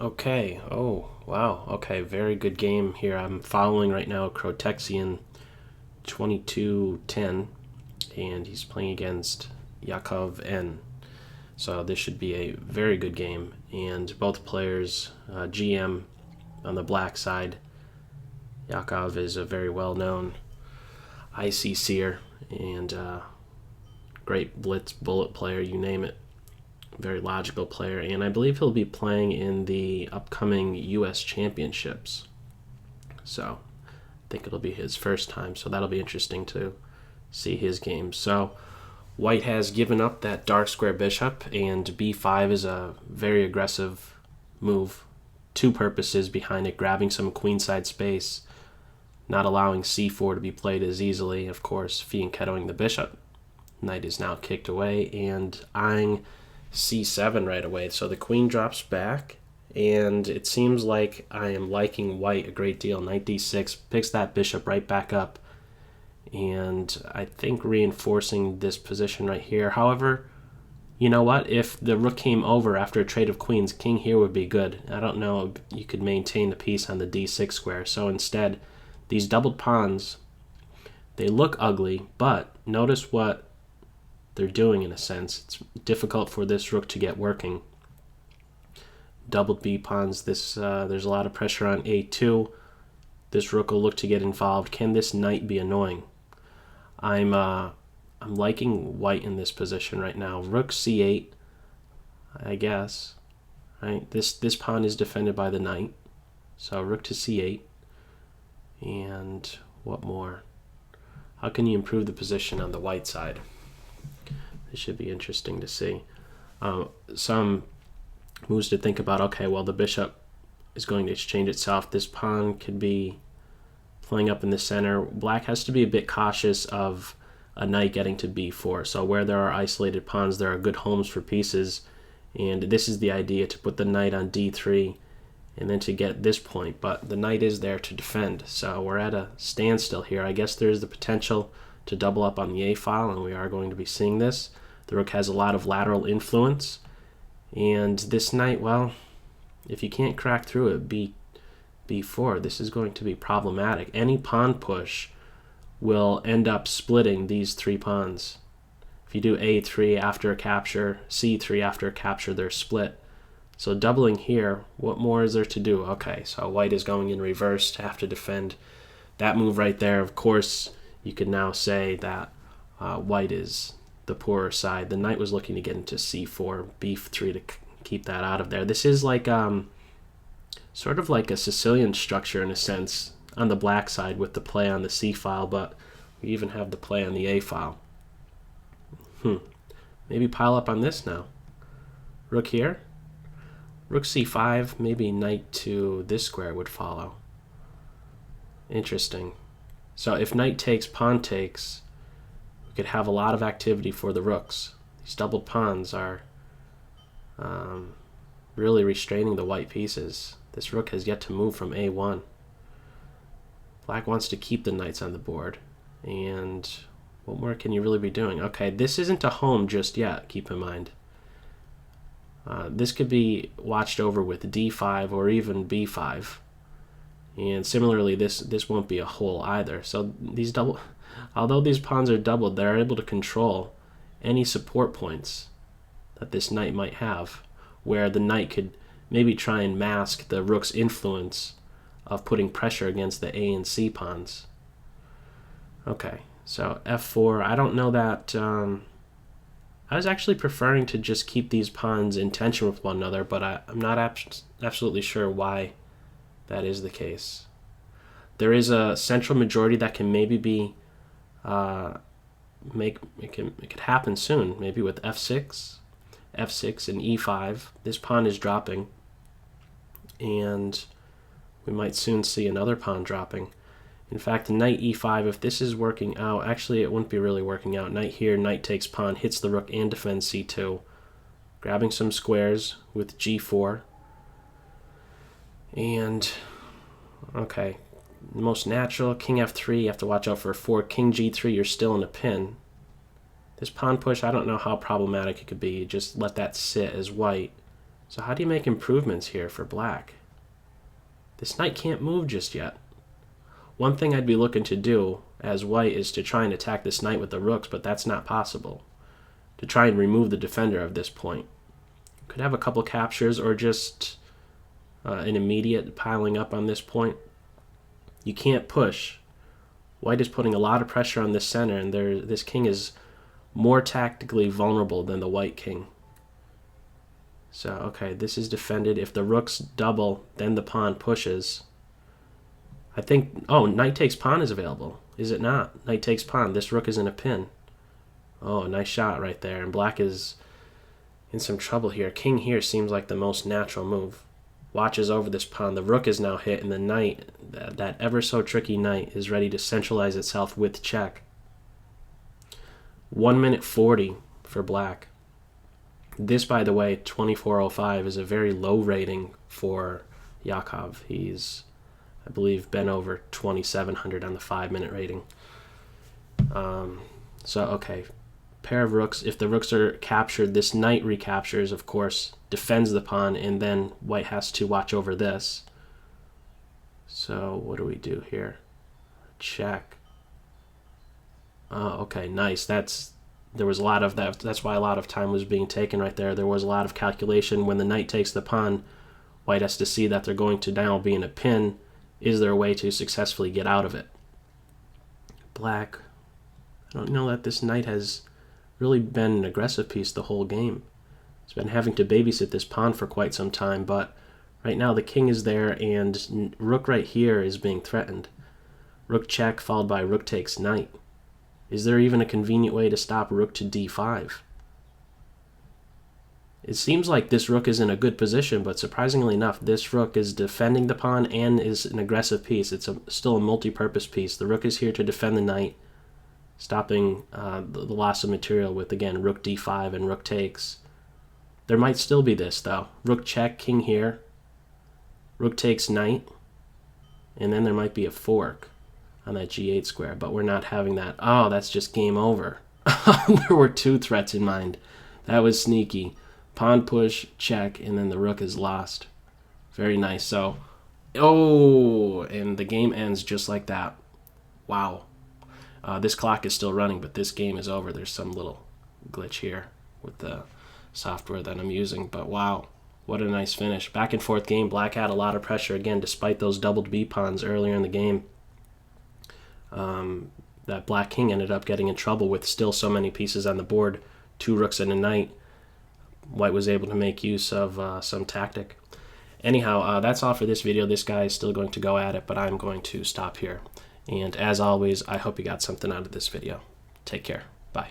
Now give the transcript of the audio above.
Okay. Oh, wow. Okay, very good game here. I'm following right now Crotexian 2210, and he's playing against Yakov N. So this should be a very good game. And both players, GM on the black side, Yakov is a very well-known ICCer and great blitz bullet player, you name it. Very logical player, and I believe he'll be playing in the upcoming U.S. Championships. So I think it'll be his first time, so that'll be interesting to see his game. So White has given up that dark square bishop, and b5 is a very aggressive move. Two purposes behind it: grabbing some queenside space, not allowing c4 to be played as easily, of course, fianchettoing the bishop. Knight is now kicked away, and eyeing c7 right away. So the queen drops back, and it seems like I am liking White a great deal. Knight d6 picks that bishop right back up, and I think reinforcing this position right here. However, you know what? If the rook came over after a trade of queens, king here would be good. I don't know if you could maintain the piece on the d6 square. So instead, these doubled pawns, they look ugly, but notice what they're doing in a sense. It's difficult for this rook to get working. Doubled b pawns. There's a lot of pressure on a2. This rook will look to get involved. Can this knight be annoying? I'm liking White in this position right now. Rook c8, I guess. Right. This pawn is defended by the knight. So rook to c8. And what more? How can you improve the position on the white side? This should be interesting to see. Some moves to think about. Okay, well, the bishop is going to exchange itself. This pawn could be playing up in the center. Black has to be a bit cautious of a knight getting to b4. So where there are isolated pawns, there are good homes for pieces. And this is the idea, to put the knight on d3 and then to get this point. But the knight is there to defend. So we're at a standstill here. I guess there's the potential to double up on the a file, and we are going to be seeing this. The rook has a lot of lateral influence, and this knight, well, if you can't crack through it, b4, this is going to be problematic. Any pawn push will end up splitting these three pawns. If you do a3 after a capture, c3 after a capture, they're split. So doubling here, what more is there to do? Okay, so White is going in reverse to have to defend that move right there. Of course, you could now say that White is the poorer side. The knight was looking to get into c4, b3 to keep that out of there. This is like sort of like a Sicilian structure in a sense on the black side with the play on the c file, but we even have the play on the a file. Maybe pile up on this now. Rook here. Rook c5, maybe knight to this square would follow. Interesting. So if knight takes, pawn takes, we could have a lot of activity for the rooks. These doubled pawns are really restraining the white pieces. This rook has yet to move from a1. Black wants to keep the knights on the board. And what more can you really be doing? Okay, this isn't a home just yet, keep in mind. This could be watched over with d5 or even b5. And similarly, this won't be a hole either. So although these pawns are doubled, they're able to control any support points that this knight might have, where the knight could maybe try and mask the rook's influence of putting pressure against the a and c pawns. Okay, so f4. I don't know that. I was actually preferring to just keep these pawns in tension with one another, but I'm not absolutely sure why that is the case. There is a central majority that can maybe be it could happen soon, maybe with f6 and e5. This pawn is dropping, and we might soon see another pawn dropping. In fact, knight e5, if this is working out, actually it wouldn't be really working out. Knight here, knight takes pawn, hits the rook and defends c2. Grabbing some squares with g4. And, okay, most natural, king f3, you have to watch out for a 4. King g3, you're still in a pin. This pawn push, I don't know how problematic it could be. You just let that sit as white. So how do you make improvements here for black? This knight can't move just yet. One thing I'd be looking to do as white is to try and attack this knight with the rooks, but that's not possible. To try and remove the defender of this point. Could have a couple captures or just an immediate piling up on this point. You can't push. White is putting a lot of pressure on this center, and this king is more tactically vulnerable than the white king. So, okay, this is defended. If the rooks double, then the pawn pushes. I think, oh, knight takes pawn is available. Is it not? Knight takes pawn. This rook is in a pin. Oh, nice shot right there. And black is in some trouble here. King here seems like the most natural move. Watches over this pawn. The rook is now hit, and the knight, that ever so tricky knight, is ready to centralize itself with check. 1 minute 40 for black. This, by the way, 2405, is a very low rating for Yakov. He's, I believe, been over 2700 on the 5-minute rating. So, okay. Pair of rooks. If the rooks are captured, this knight recaptures, of course, defends the pawn, and then white has to watch over this. So what do we do here? Check. Oh, okay, nice. There was a lot of that. That's why a lot of time was being taken right there. There was a lot of calculation. When the knight takes the pawn, white has to see that they're going to now be in a pin. Is there a way to successfully get out of it? Black. I don't know that this knight has really been an aggressive piece the whole game. It's been having to babysit this pawn for quite some time, but right now the king is there, and rook right here is being threatened. Rook check followed by rook takes knight. Is there even a convenient way to stop rook to d5? It seems like this rook is in a good position, but surprisingly enough, this rook is defending the pawn and is an aggressive piece. It's still a multi-purpose piece. The rook is here to defend the knight, stopping the loss of material with, again, rook d5 and rook takes. There might still be this, though. Rook check, king here. Rook takes knight. And then there might be a fork on that g8 square, but we're not having that. Oh, that's just game over. There were two threats in mind. That was sneaky. Pawn push, check, and then the rook is lost. Very nice. So, oh, and the game ends just like that. Wow. This clock is still running, but this game is over. There's some little glitch here with the software that I'm using, but wow, what a nice finish. Back and forth game. Black had a lot of pressure again, despite those doubled B pawns earlier in the game. That black king ended up getting in trouble with still so many pieces on the board, 2 rooks and a knight. White was able to make use of some tactic. Anyhow, that's all for this video. This guy is still going to go at it, but I'm going to stop here. And as always, I hope you got something out of this video. Take care. Bye.